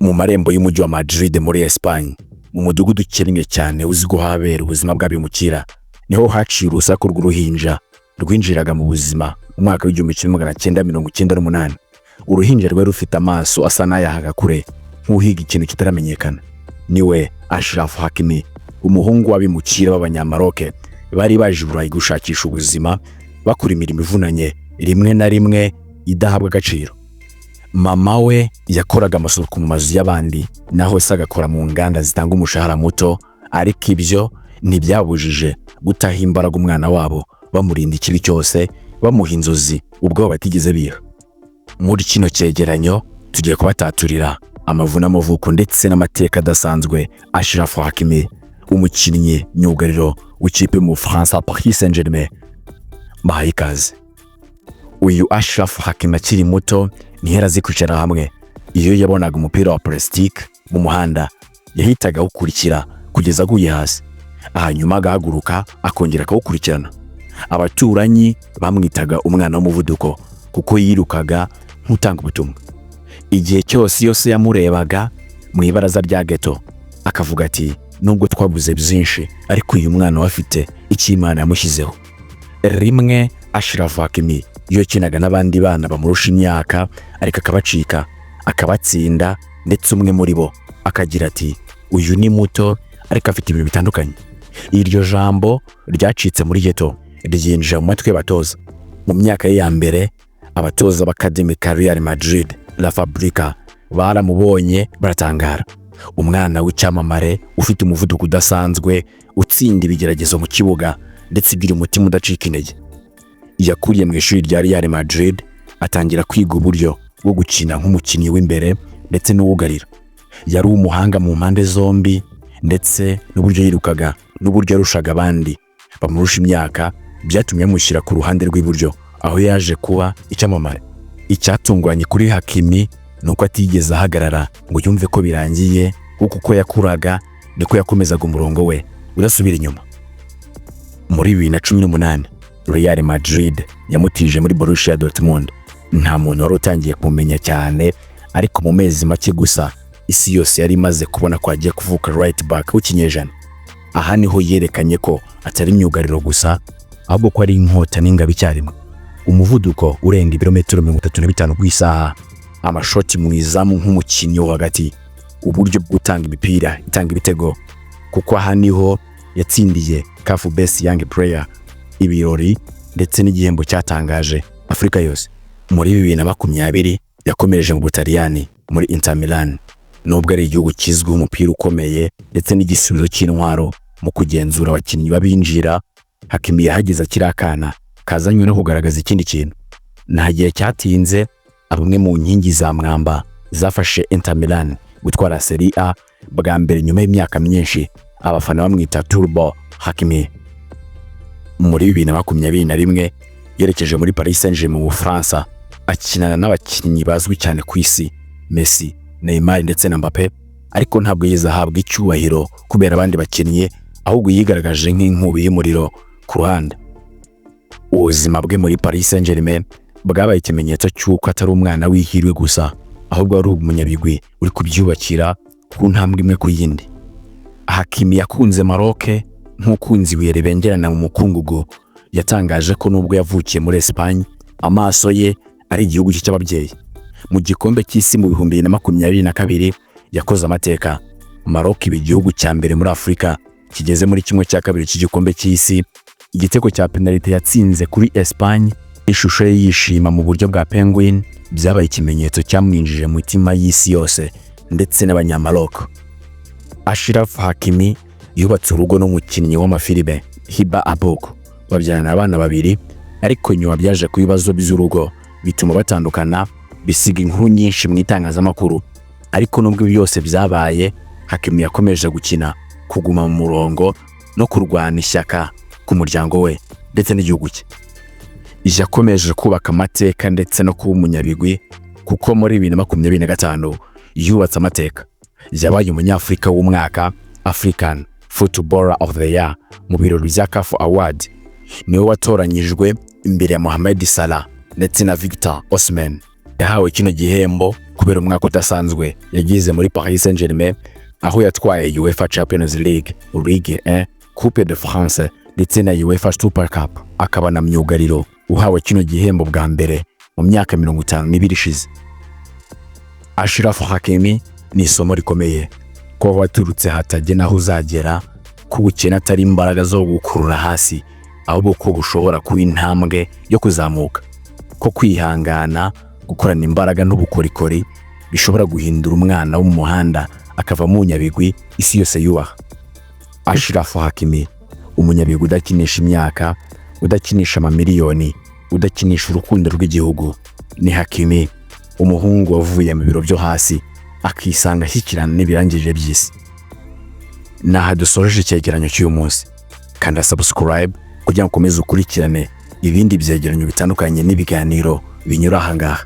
mu marembo y'umujyi wa Madrid muri Espagne, mu mudugudu ukennye cyane uziko habera ubuzima bw'abimukira, niho haciye urusaku rw'uruhinja rwinjiraga mu buzima mu mwaka w'1998. Uruhinja rwari rufite amaso asa n'ayahaga kure nk'uhiga ikintu kitaramenyekana. Niwe Achraf Hakimi, umuhungu w'abimukira b'abanyamaroke bari baje Burayi gushakisha ubuzima, bakora imirimo ivunanye rimwe na rimwe idahabwa agaciro. Mama we yakoraga amasuku mu mazu y'abandi, naho se agakora mu nganda zitanga umushahara muto, ariko ibyo ntibyabujije gutaha imbaraga umwana wabo, bamurinda ikibi cyose, bamuha inzozi ubwo batigeze biha. Muri kino cyegeranyo tugiye kubataturira amavu n'amavuko ndetse n'amateka adasanzwe Achraf Hakimi, umukinnyi myugariro w'ikipe mu Faransa Paris Saint-Germain. Bahaye ikaze. Uyu Achraf Hakimi akiri muto ntiyari azi kwicara hamwe. Iyo yabonaga umupira wa plastique mu muhanda yahitaga awukurikira kugeza aguye hasi, hanyuma agahaguruka akongera akawukurikirana. Abaturanyi bamwitaga umwana w'umuvuduko kuko yirukaga nk'utanga ubutumwa. Igihe cyose yose yamurebaga mu ibaraza rya ghetto akavuga ati, nubwo twabuze byinshi ariko uyu mwana wafite icyo Imana yamushyizeho. Rimwe Achraf Hakimi yakinaga n'abandi bana bamurusha imyaka, ariko akabacika, akabatsinda, ndetse umwe muri bo akagira ati, uyu ni muto ariko afite ibintu bitandukanye. Iryo jambo ryacitse muri ghetto ryinjira mu matwi y'abatoza. Mu myaka ye ya mbere, abatoza b'Academy Real Madrid La Fabrica baramubonye baratangara. Umwana w'icyamamare ufite umuvuduko udasanzwe, utsinda ibigeragezo mu kibuga ndetse ugira umutima udacika intege. Yakuriye mu ishuri rya Real Madrid, atangira kwiga uburyo bwo gukina nk'umukinnyi w'imbere ndetse n'uwugarira. Yari umuhanga mu mpande zombi, ndetse n'uburyo yirukaga n'uburyo yarushaga abandi bamurusha imyaka byatumye amushyira ku ruhande rw'iburyo, aho yaje kuba icyamamare. Icyatunguranye kuri Hakimi nuko atigeze ahagarara ngo yumve ko birangiye, kuko uko yakuraga niko yakomezaga umurongo we udasubira inyuma. Muri 2018 Real Madrid yamutije muri Borussia Dortmund. Nta muntu wari utangiye kumenya cyane, ariko mu mezi make gusa isi yose yari imaze kubona ko agiye kuvuka right back w'ikinyejana. Aha niho yerekanye ko atari imyugariro gusa, ahubwo ko ari inkota n'ingabo icyarimwe. Umuvuduko urenga ibirometero 35 ku isaha, amashoti mu izamu nk'umukinnyi wo hagati, uburyo bwo gutanga imipira itanga ibitego, kuko aha niho yatsindiye CAF Best Young Player, ibirori ndetse n'igihembo cyatangaje Afrika yose. Muri 2020 yakomereje mu Butaliyani muri Inter Milan, nubwo ari igihugu kizwi umupira ukomeye ndetse n'igisubizo cy'intwaro mu kugenzura abakinnyi babinjira. Hakimi yahageze akiri akana kazanywe no kugaragaza ikindi kintu. Nta gihe cyatinze abamwe mu nkingi za mwamba zafashe Inter Milan gutwara Serie A bwa mbere nyuma y'imyaka myinshi. Abafana bamwita Turbo Hakimi. Muri 2021 yerekeje muri Paris Saint-Germain mu Bufaransa, akinana n'abakinnyi bazwi cyane ku isi, Messi, Neymar ndetse na Mbappe, ariko ntabwo yigeze ahabwa icyubahiro kubera abandi bakinnyi, ahubwo yigaragaje nk'inkubi y'umuriro ku ruhande. Ubuzima bwe muri Paris Saint-Germain bwabaye ikimenyetso cy'uko atari umwana w'ihirwe gusa, ahubwo ari umunyabigwi uri kubyubakira ku ntambwe imwe ku yindi. Hakimi yakunze Maroc nk'ukunzi ibuye ribengerana mu mukungugu. Yatangaje ko nubwo yavukiye muri Espagne, amaso ye ari igihugu cye cy'ababyeyi. Mu gikombe cy'isi mu 2022 yakoze amateka. Maroc iba igihugu cya mbere muri Afrika kigeze muri kimwe cya kabiri cy'igikombe cy'isi. Igitego cya penalty yatsinze kuri Espagne, ishusho ye yishima mu buryo bwa penguin, byabaye ikimenyetso cyamwinjije mu mitima y'isi yose ndetse n'abanyamaroc. Achraf Hakimi yubatse urugo n'umukinnyi w'amafilime Hiba Aboko, babyarana abana babiri, ariko nyuma byaje ku bibazo by'urugo bituma batandukana, bisiga inkuru nyinshi mu itangazamakuru. Ariko nubwo byose byabaye, Hakimi yakomeje gukina, kuguma mu murongo no kurwana ishyaka ku muryango we ndetse n'igihugu cye. Yakomeje kubaka amateka ndetse no kuba umunyabigwi, kuko muri 2025 yubatse amateka. Yabaye umunyafurika w'umwaka, African Footballer of the Year, mu birori bya CAF Award. Niwe watoranyijwe imbere ya Mohamed Salah ndetse na Victor Osimhen. Yahawe kino gihembo kubera umwaka udasanzwe yagize muri Paris Saint-Germain, aho yatwaye UEFA Champions League, Ligue 1, Coupe de France ndetse na UEFA Super Cup. Akaba na myugariro uhawe kino gihembo bwa mbere mu myaka 52 ishize. Achraf Hakimi ni isomo rikomeye ko waturutse hatajye naho uzagera, ko ubukene atari imbaraga zo gukurura hasi, ahubwo ko gushobora kuba intambwe yo kuzamuka, ko kwihangana, gukorana imbaraga n'ubukorikori bishobora guhindura umwana wo mu muhanda akava mu nyabigwi isi yose yubaha. Achraf Hakimi, umunyabigwi udakinisha imyaka, udakinisha amamiliyoni, udakinisha urukundo rw'igihugu. Ni Hakimi, umuhungu wavuye mu biro byo hasi akisanga ashyikirana n'ibirangije by'isi. Naha dusoreje icyegeranyo cy'uyu munsi. Kanda subscribe kugira ngo ukomeze ukurikirane ibindi byegeranyo bitandukanye n'ibiganiro binyura aha ngaha.